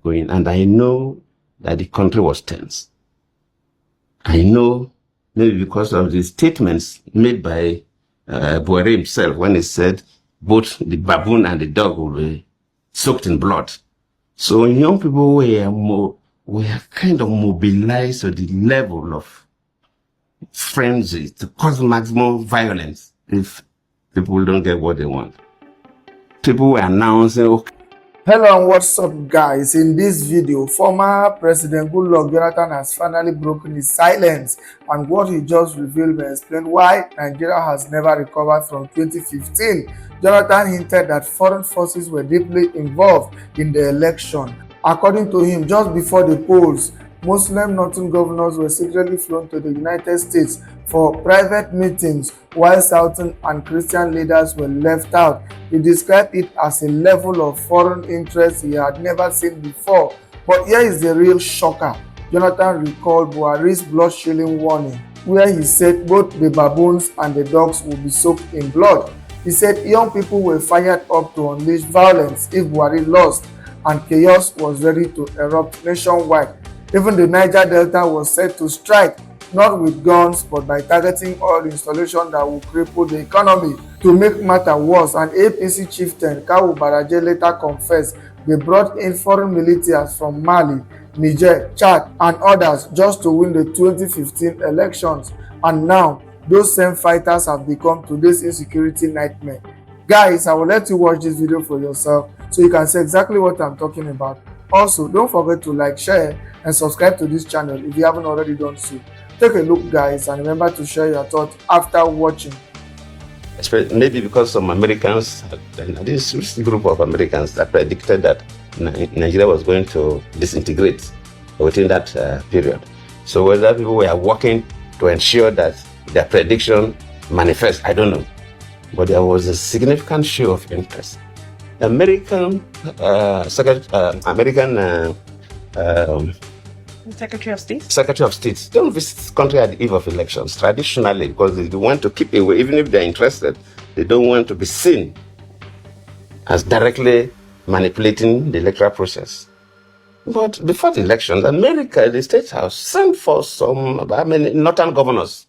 going, and I know that the country was tense. I know, maybe because of the statements made by Buhari himself when he said both the baboon and the dog will be soaked in blood. So young people were kind of mobilized to the level of frenzy to cause maximum violence if people don't get what they want. People were announcing, okay. Hello and what's up, guys? In this video, former President Goodluck Jonathan has finally broken his silence, and what he just revealed may explain why Nigeria has never recovered from 2015. Jonathan hinted that foreign forces were deeply involved in the election. According to him, just before the polls, Muslim northern governors were secretly flown to the United States for private meetings, while Southern and Christian leaders were left out. He described it as a level of foreign interest he had never seen before. But here is the real shocker. Jonathan recalled Buhari's blood-chilling warning, where he said both the baboons and the dogs would be soaked in blood. He said young people were fired up to unleash violence if Buhari lost, and chaos was ready to erupt nationwide. Even the Niger Delta was set to strike, not with guns but by targeting oil installations that would cripple the economy. To make matters worse, an APC chieftain, Kawu Baraje, later confessed they brought in foreign militias from Mali, Niger, Chad and others just to win the 2015 elections, and now those same fighters have become today's insecurity nightmare. Guys, I will let you watch this video for yourself so you can see exactly what I'm talking about. Also, don't forget to like, share and subscribe to this channel if you haven't already done so. Take a look, guys, and remember to share your thoughts after watching. Maybe because some Americans, this group of Americans that predicted that Nigeria was going to disintegrate within that period. So whether people were working to ensure that their prediction manifests, I don't know. But there was a significant show of interest. Secretary of State don't visit country at the eve of elections traditionally because they want to keep away. Even if they're interested, they don't want to be seen as directly manipulating the electoral process. But before the elections, America, the State House, sent for some northern governors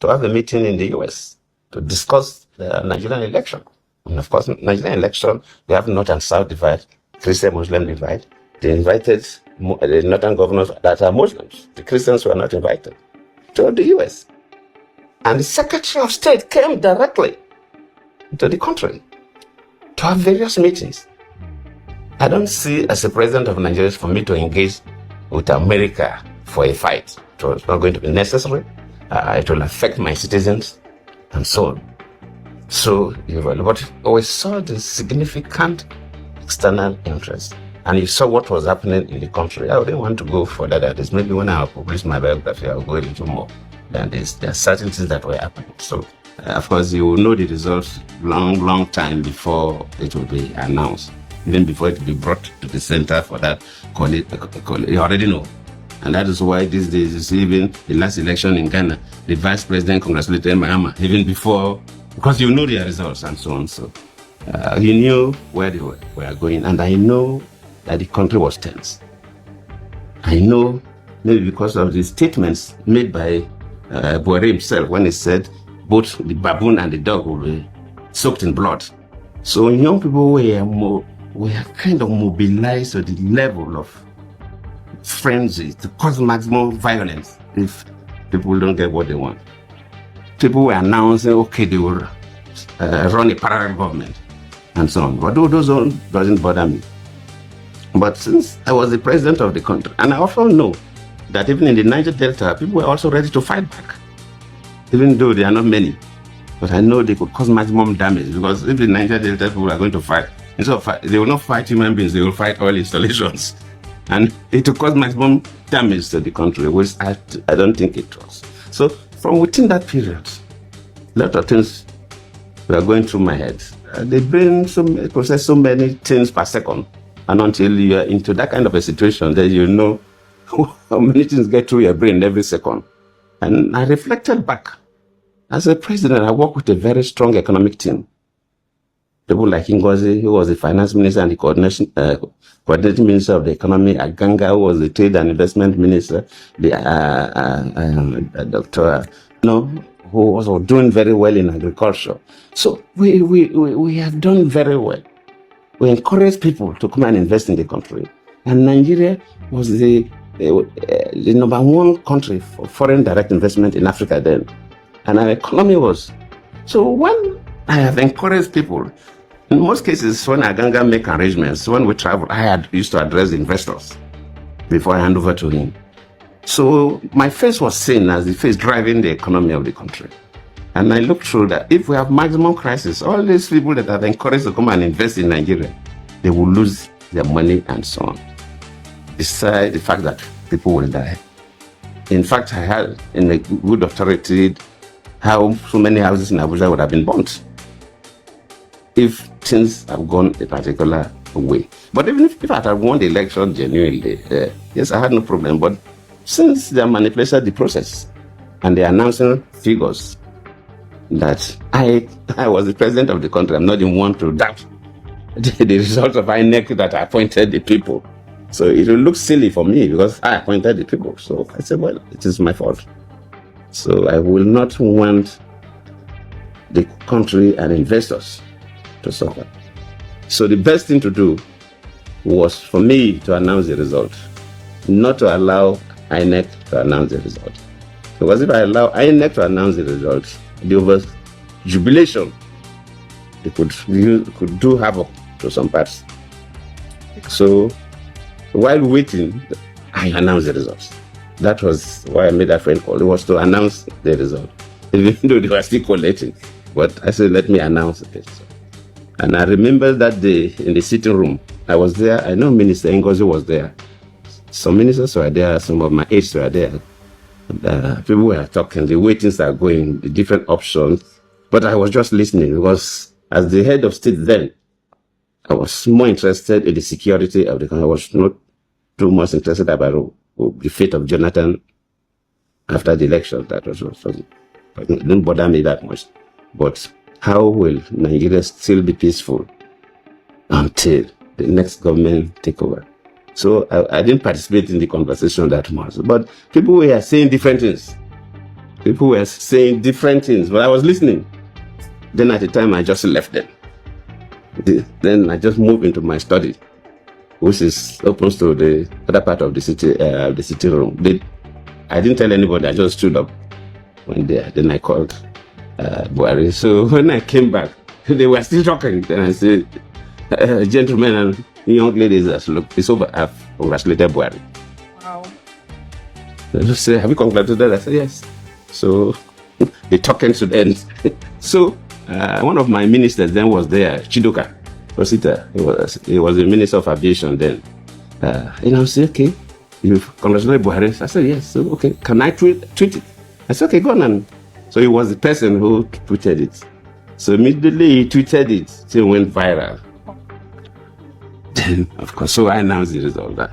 to have a meeting in the US to discuss the Nigerian election. And of course, Nigerian election, they have North and South divide, Christian-Muslim divide. They invited the northern governors that are Muslims. The Christians were not invited to the US. And the Secretary of State came directly to the country to have various meetings. I don't see as a president of Nigeria for me to engage with America for a fight. So it's not going to be necessary. It will affect my citizens and so on. So, but we saw the significant external interest, and you saw what was happening in the country. I didn't want to go further than this. Maybe when I publish my biography, I'll go into more than this. There are certain things that were happening. So, of course, you will know the results long time before it will be announced, even before it will be brought to the center for that. You already know. And that is why these days, you see, even the last election in Ghana, the vice president congratulated Mahama, even before, because you know their results and so on. So you knew where they were going, and I know that the country was tense. I know, maybe because of the statements made by Buhari himself when he said both the baboon and the dog will be soaked in blood. So young people were kind of mobilized to the level of frenzy to cause maximum violence if people don't get what they want. People were announcing, okay, they will run a parallel government and so on. But those doesn't bother me. But since I was the president of the country, and I also know that even in the Niger Delta, people were also ready to fight back, even though there are not many. But I know they could cause maximum damage, because if the Niger Delta people are going to fight, instead of fight, they will not fight human beings, they will fight oil installations. And it will cause maximum damage to the country, which I don't think it was. So from within that period, a lot of things were going through my head. The brain process so many things per second. And until you are into that kind of a situation, then you know how many things get through your brain every second. And I reflected back. As a president, I work with a very strong economic team. People like Ngozi, who was the finance minister and the coordinating minister of the economy, Aganga, who was the trade and investment minister, the Dr. Who was doing very well in agriculture. So we have done very well. We encourage people to come and invest in the country. And Nigeria was the number one country for foreign direct investment in Africa then. And our economy was. So when I have encouraged people, in most cases, when Aganga make arrangements, when we travel, I used to address the investors before I hand over to him. So my face was seen as the face driving the economy of the country. And I looked through that. If we have maximum crisis, all these people that have encouraged to come and invest in Nigeria, they will lose their money and so on. Besides the fact that people will die. In fact, I had in a good authority how so many houses in Abuja would have been burnt if things have gone a particular way. But even if I had won the election genuinely, yes, I had no problem. But since they manipulated the process and they are announcing figures that I was the president of the country, I'm not the one to doubt the result of INEC that I appointed the people. So it will look silly for me because I appointed the people. So I said, well, it is my fault. So I will not want the country and investors to suffer. So the best thing to do was for me to announce the result, not to allow INEC to announce the result. Because if I allow INEC to announce the result, the over jubilation, it could do havoc to some parts. So while waiting, I announced the results. That was why I made that phone call. It was to announce the result, even though they were still collating. But I said, let me announce it. And I remember that day in the sitting room, I was there. I know Minister Ngozi was there. Some ministers were there. Some of my aides were there. People were talking. The way things are going, the different options. But I was just listening because as the head of state then, I was more interested in the security of the country. I was not too much interested about the fate of Jonathan after the election. That was it didn't bother me that much. But how will Nigeria still be peaceful until the next government take over? So I didn't participate in the conversation that much. But people were saying different things. People were saying different things, but I was listening. Then at the time, I just left them. Then I just moved into my study, which is open to the other part of the city room. I didn't tell anybody. I just stood up one day. Then I called Buhari. So when I came back, they were still talking. Then I said, gentlemen and young ladies, look, it's over. I've congratulated Buhari. Wow. They just say, have you congratulated? I said, yes. So the talking should end. So one of my ministers then was there, Chidoka Rosita. He was the Minister of Aviation then. And I said, okay, you've congratulated Buhari. I said, yes. So, okay, can I tweet it? I said, okay, go on. And so he was the person who tweeted it. So immediately he tweeted it, it went viral. Then, of course, so I announced the result. That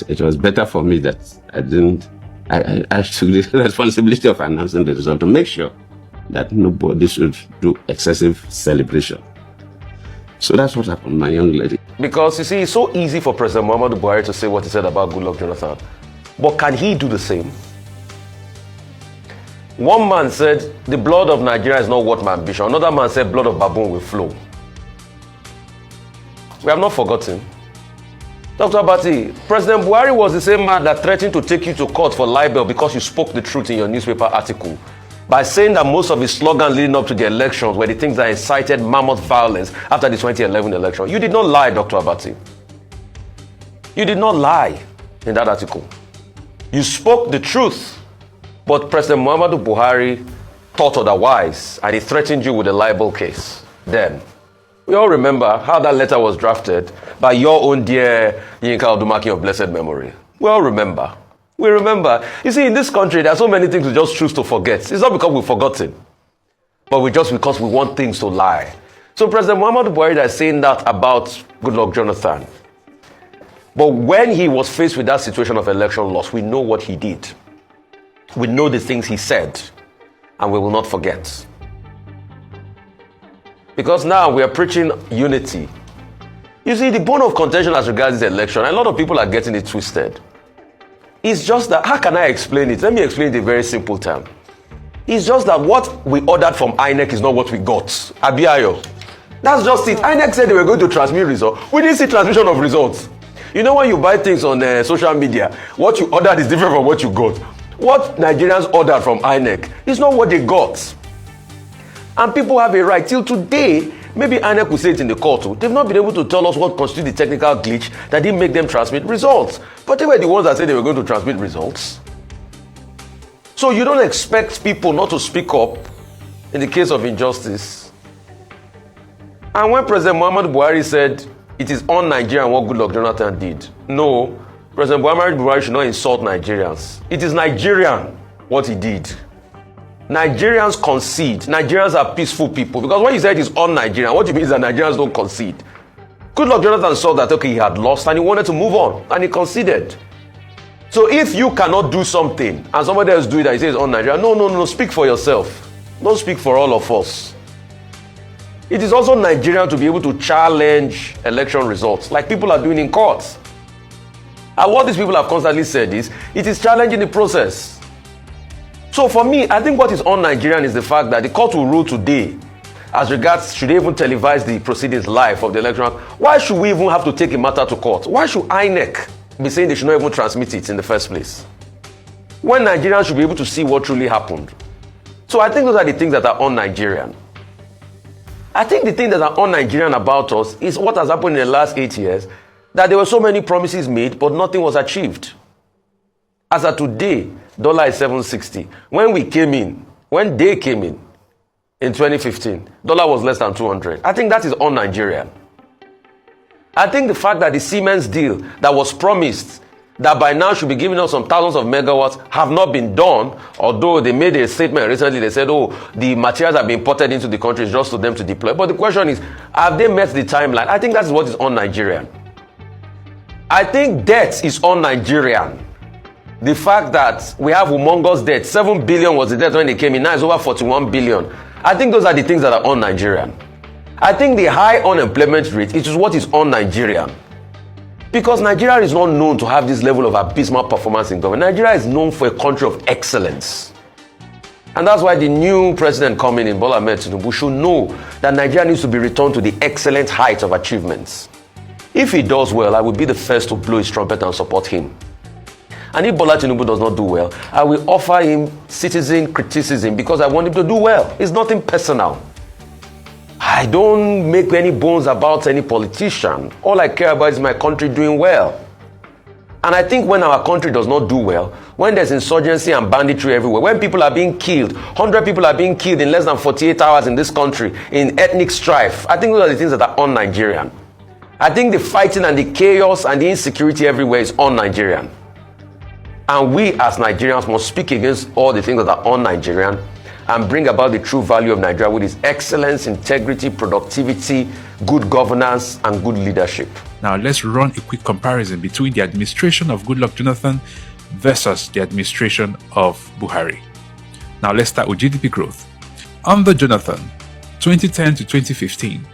it was better for me that I took the responsibility of announcing the result to make sure that nobody should do excessive celebration. So that's what happened, my young lady. Because you see, it's so easy for President Muhammadu Buhari to say what he said about Goodluck Jonathan. But can he do the same? One man said, the blood of Nigeria is not worth my ambition. Another man said, blood of baboon will flow. We have not forgotten. Dr. Abati, President Buhari was the same man that threatened to take you to court for libel because you spoke the truth in your newspaper article by saying that most of his slogans leading up to the elections were the things that incited mammoth violence after the 2011 election. You did not lie, Dr. Abati. You did not lie in that article. You spoke the truth, but President Muhammadu Buhari thought otherwise, and he threatened you with a libel case then. We all remember how that letter was drafted by your own dear Yinka Odumaki of blessed memory. We all remember. We remember. You see, in this country, there are so many things we just choose to forget. It's not because we've forgotten, but because we want things to lie. So President Muhammadu Buhari is saying that about Goodluck Jonathan. But when he was faced with that situation of election loss, we know what he did. We know the things he said, and we will not forget. Because now we are preaching unity. You see, the bone of contention as regards this election, a lot of people are getting it twisted. It's just that, how can I explain it? Let me explain it in a very simple term. It's just that what we ordered from INEC is not what we got. Abiayo. That's just it. INEC said they were going to transmit results. We didn't see transmission of results. You know when you buy things on social media, what you ordered is different from what you got. What Nigerians ordered from INEC is not what they got. And people have a right. Till today, maybe INEC will say it in the court too. They've not been able to tell us what constitutes the technical glitch that didn't make them transmit results. But they were the ones that said they were going to transmit results. So you don't expect people not to speak up in the case of injustice. And when President Muhammadu Buhari said it is un-Nigerian what Goodluck Jonathan did, no, President Muhammadu Buhari should not insult Nigerians. It is Nigerian what he did. Nigerians concede. Nigerians are peaceful people. Because when you say it is un-Nigerian, what you mean is that Nigerians don't concede. Goodluck Jonathan saw that, okay, he had lost and he wanted to move on and he conceded. So if you cannot do something and somebody else do it and he says un-Nigerian, no, speak for yourself. Don't speak for all of us. It is also Nigerian to be able to challenge election results like people are doing in courts. And what these people have constantly said is, it is challenging the process. So for me, I think what is un-Nigerian is the fact that the court will rule today as regards should they even televise the proceedings live of the election. Why should we even have to take a matter to court? Why should INEC be saying they should not even transmit it in the first place, when Nigerians should be able to see what truly happened? So I think those are the things that are un-Nigerian. I think the thing that are un-Nigerian about us is what has happened in the last 8 years, that there were so many promises made, but nothing was achieved. As of today, dollar is 760. When they came in 2015, dollar was less than 200. I think that is un-Nigerian. I think the fact that the Siemens deal that was promised that by now should be giving us some thousands of megawatts have not been done, although they made a statement recently. They said, the materials have been imported into the country just for them to deploy. But the question is, have they met the timeline? I think that's what is un-Nigerian. I think debt is un-Nigerian. The fact that we have humongous debt, 7 billion was the debt when they came in, now it's over 41 billion. I think those are the things that are un-Nigerian. I think the high unemployment rate is what is un-Nigerian. Because Nigeria is not known to have this level of abysmal performance in government. Nigeria is known for a country of excellence. And that's why the new president coming in, Bola Ahmed Tinubu, should know that Nigeria needs to be returned to the excellent height of achievements. If he does well, I will be the first to blow his trumpet and support him. And if Bola Tinubu does not do well, I will offer him citizen criticism because I want him to do well. It's nothing personal. I don't make any bones about any politician. All I care about is my country doing well. And I think when our country does not do well, when there's insurgency and banditry everywhere, when people are being killed, 100 people are being killed in less than 48 hours in this country, in ethnic strife, I think those are the things that are un-Nigerian. I think the fighting and the chaos and the insecurity everywhere is un-Nigerian. And we as Nigerians must speak against all the things that are un-Nigerian and bring about the true value of Nigeria, with its excellence, integrity, productivity, good governance, and good leadership. Now let's run a quick comparison between the administration of Goodluck Jonathan versus the administration of Buhari. Now let's start with GDP growth. Under Jonathan, 2010 to 2015,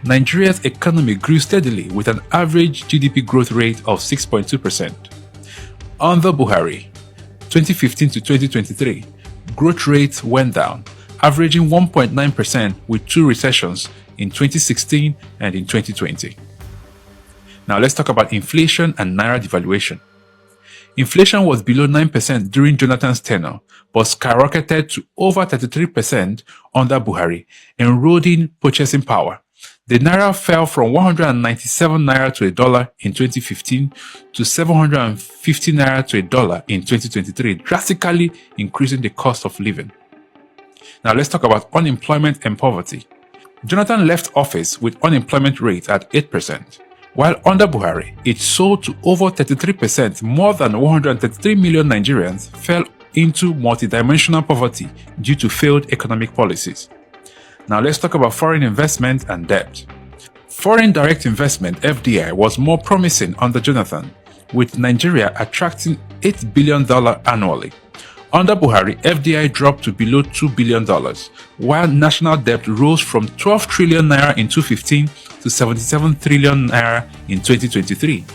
Nigeria's economy grew steadily with an average GDP growth rate of 6.2%. Under Buhari, 2015 to 2023, growth rate went down, averaging 1.9% with two recessions in 2016 and in 2020. Now let's talk about inflation and naira devaluation. Inflation was below 9% during Jonathan's tenure, but skyrocketed to over 33% under Buhari, eroding purchasing power. The naira fell from 197 naira to a dollar in 2015 to 750 naira to a dollar in 2023, drastically increasing the cost of living. Now let's talk about unemployment and poverty. Jonathan left office with unemployment rate at 8%, while under Buhari, it soared to over 33%. More than 133 million Nigerians fell into multidimensional poverty due to failed economic policies. Now let's talk about foreign investment and debt. Foreign direct investment (FDI) was more promising under Jonathan, with Nigeria attracting $8 billion annually. Under Buhari, FDI dropped to below $2 billion, while national debt rose from 12 trillion naira in 2015 to 77 trillion naira in 2023.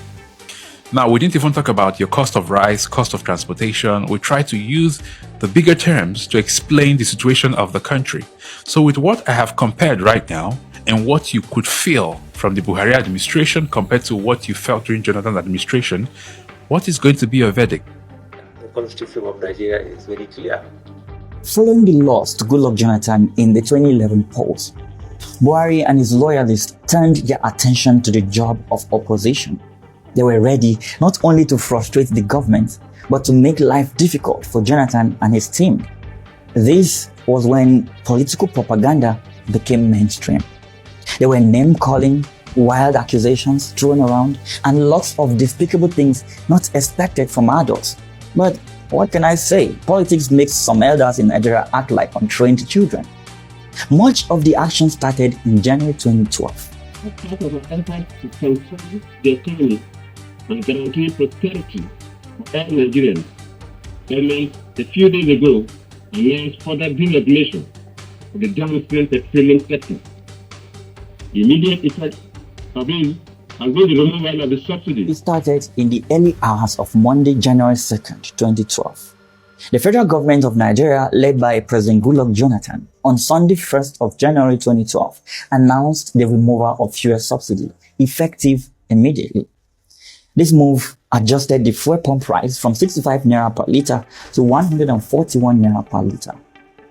Now, we didn't even talk about your cost of rice, cost of transportation. We try to use the bigger terms to explain the situation of the country. So with what I have compared right now and what you could feel from the Buhari administration compared to what you felt during Jonathan's administration, what is going to be your verdict? The constitution of Nigeria is very clear. Following the loss to Goodluck Jonathan in the 2011 polls, Buhari and his loyalists turned their attention to the job of opposition. They were ready not only to frustrate the government, but to make life difficult for Jonathan and his team. This was when political propaganda became mainstream. There were name-calling, wild accusations thrown around, and lots of despicable things not expected from adults. But what can I say? Politics makes some elders in Nigeria act like untrained children. Much of the action started in January 2012. Part of an effort to transform the economy and guarantee prosperity for all Nigerians. Government a few days ago announced further deregulation of the downstream petroleum sector. The immediate effect of this has been the removal of the subsidy. It started in the early hours of Monday, January 2nd, 2012. The federal government of Nigeria, led by President Goodluck Jonathan, on Sunday 1st of January 2012, announced the removal of fuel subsidy, effective immediately. This move adjusted the fuel pump price from 65 naira per litre to 141 naira per litre.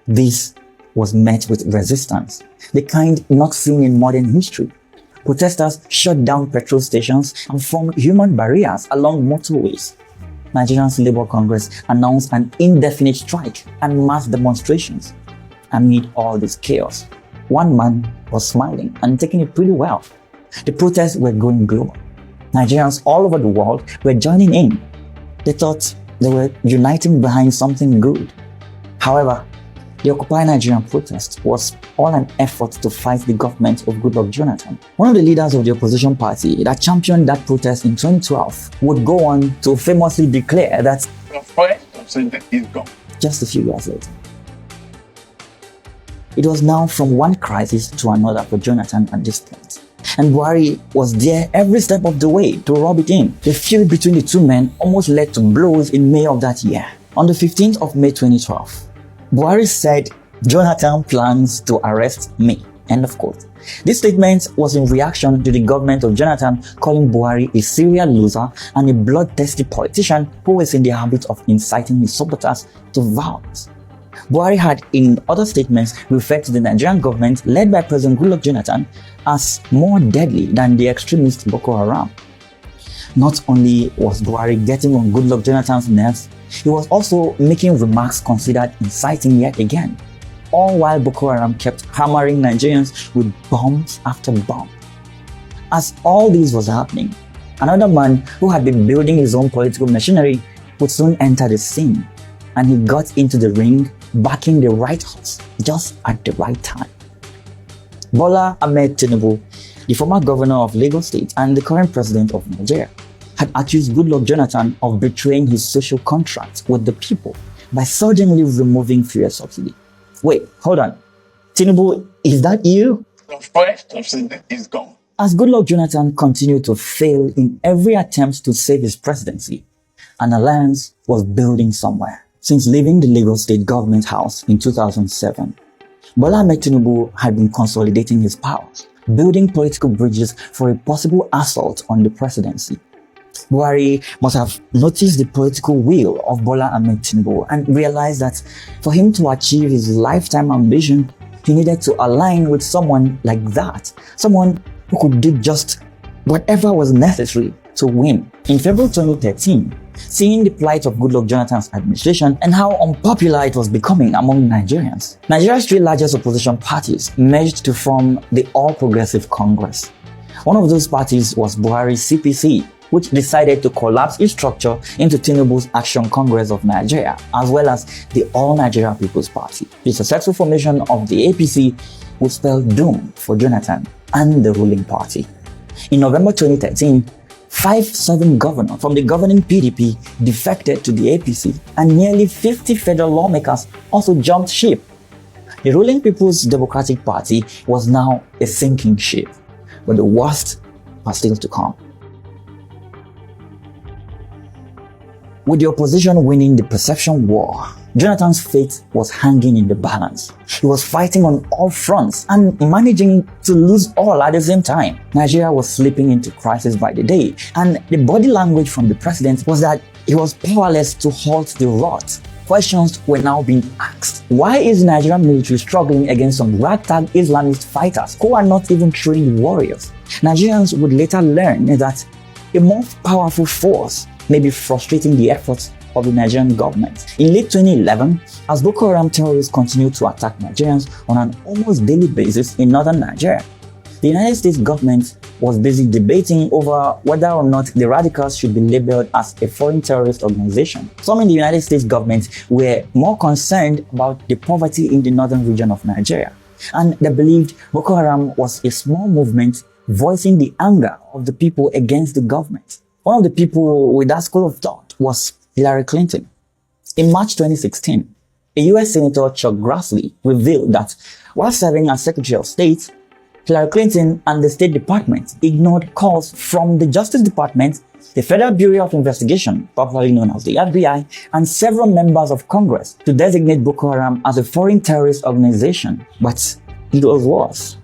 This was met with resistance, the kind not seen in modern history. Protesters shut down petrol stations and formed human barriers along motorways. Nigeria's Labour Congress announced an indefinite strike and mass demonstrations. Amid all this chaos, one man was smiling and taking it pretty well. The protests were going global. Nigerians all over the world were joining in. They thought they were uniting behind something good. However, the Occupy Nigerian protest was all an effort to fight the government of Goodluck Jonathan. One of the leaders of the opposition party that championed that protest in 2012 would go on to famously declare that the fight is gone. Just a few years later. It was now from one crisis to another for Jonathan at this point. And Buhari was there every step of the way to rub it in. The feud between the two men almost led to blows in May of that year. On the 15th of May 2012, Buhari said, "Jonathan plans to arrest me." End of quote. This statement was in reaction to the government of Jonathan calling Buhari a serial loser and a bloodthirsty politician who was in the habit of inciting his supporters to violence. Buhari had, in other statements, referred to the Nigerian government led by President Goodluck Jonathan as more deadly than the extremist Boko Haram. Not only was Buhari getting on Goodluck Jonathan's nerves, he was also making remarks considered inciting yet again, all while Boko Haram kept hammering Nigerians with bombs after bomb. As all this was happening, another man who had been building his own political machinery would soon enter the scene, and he got into the ring backing the right horse just at the right time. Bola Ahmed Tinubu, the former governor of Lagos State and the current president of Nigeria, had accused Goodluck Jonathan of betraying his social contract with the people by suddenly removing fuel subsidy. Wait, hold on. Tinubu, is that you? The fight is gone. As Goodluck Jonathan continued to fail in every attempt to save his presidency, an alliance was building somewhere. Since leaving the Lagos State government house in 2007, Bola Ahmed Tinubu had been consolidating his powers, building political bridges for a possible assault on the presidency. Buhari must have noticed the political will of Bola Ahmed Tinubu and realized that for him to achieve his lifetime ambition, he needed to align with someone like that, someone who could do just whatever was necessary to win. In February 2013, seeing the plight of Goodluck Jonathan's administration and how unpopular it was becoming among Nigerians, Nigeria's three largest opposition parties merged to form the All Progressive Congress. One of those parties was Buhari's CPC, which decided to collapse its structure into Tinubu's Action Congress of Nigeria, as well as the All Nigeria People's Party. The successful formation of the APC would spell doom for Jonathan and the ruling party. In November 2013, 5 governors from the governing PDP defected to the APC, and nearly 50 federal lawmakers also jumped ship. The ruling People's Democratic Party was now a sinking ship, but the worst was still to come. With the opposition winning the perception war, Jonathan's fate was hanging in the balance. He was fighting on all fronts and managing to lose all at the same time. Nigeria was slipping into crisis by the day, and the body language from the president was that he was powerless to halt the rot. Questions were now being asked. Why is the Nigerian military struggling against some ragtag Islamist fighters who are not even trained warriors? Nigerians would later learn that a more powerful force may be frustrating the efforts of the Nigerian government. In late 2011, as Boko Haram terrorists continued to attack Nigerians on an almost daily basis in northern Nigeria, the United States government was busy debating over whether or not the radicals should be labeled as a foreign terrorist organization. Some in the United States government were more concerned about the poverty in the northern region of Nigeria, and they believed Boko Haram was a small movement voicing the anger of the people against the government. One of the people with that school of thought was Hillary Clinton. In March 2016, a US Senator Chuck Grassley revealed that while serving as Secretary of State, Hillary Clinton and the State Department ignored calls from the Justice Department, the Federal Bureau of Investigation, popularly known as the FBI, and several members of Congress to designate Boko Haram as a foreign terrorist organization. But it was worse.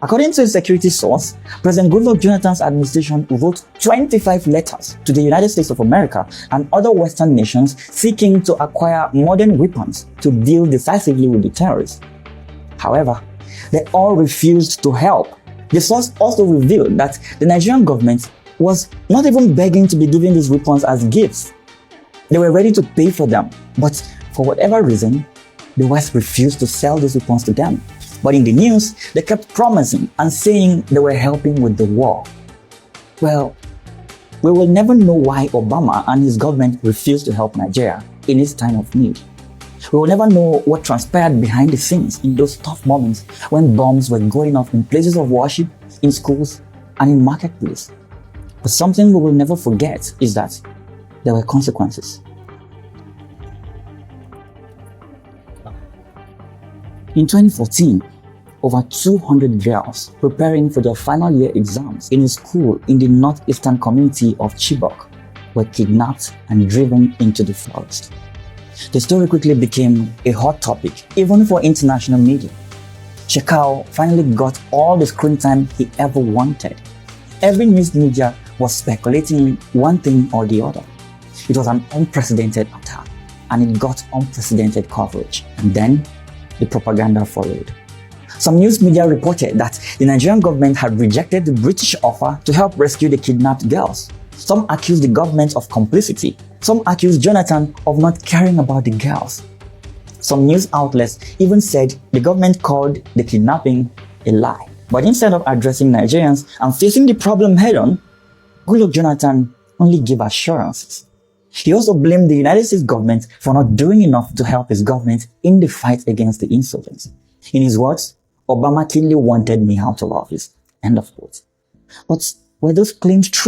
According to a security source, President Goodluck Jonathan's administration wrote 25 letters to the United States of America and other Western nations seeking to acquire modern weapons to deal decisively with the terrorists. However, they all refused to help. The source also revealed that the Nigerian government was not even begging to be given these weapons as gifts. They were ready to pay for them, but for whatever reason, the West refused to sell these weapons to them. But in the news, they kept promising and saying they were helping with the war. Well, we will never know why Obama and his government refused to help Nigeria in its time of need. We will never know what transpired behind the scenes in those tough moments when bombs were going off in places of worship, in schools, and in marketplace. But something we will never forget is that there were consequences. In 2014, over 200 girls preparing for their final year exams in a school in the northeastern community of Chibok were kidnapped and driven into the forest. The story quickly became a hot topic, even for international media. Shekau finally got all the screen time he ever wanted. Every news media was speculating one thing or the other. It was an unprecedented attack, and it got unprecedented coverage. And then the propaganda followed. Some news media reported that the Nigerian government had rejected the British offer to help rescue the kidnapped girls. Some accused the government of complicity. Some accused Jonathan of not caring about the girls. Some news outlets even said the government called the kidnapping a lie. But instead of addressing Nigerians and facing the problem head-on, Goodluck Jonathan only gave assurances. He also blamed the United States government for not doing enough to help his government in the fight against the insurgents. In his words, Obama clearly wanted me out of office. End of quote. But were those claims true?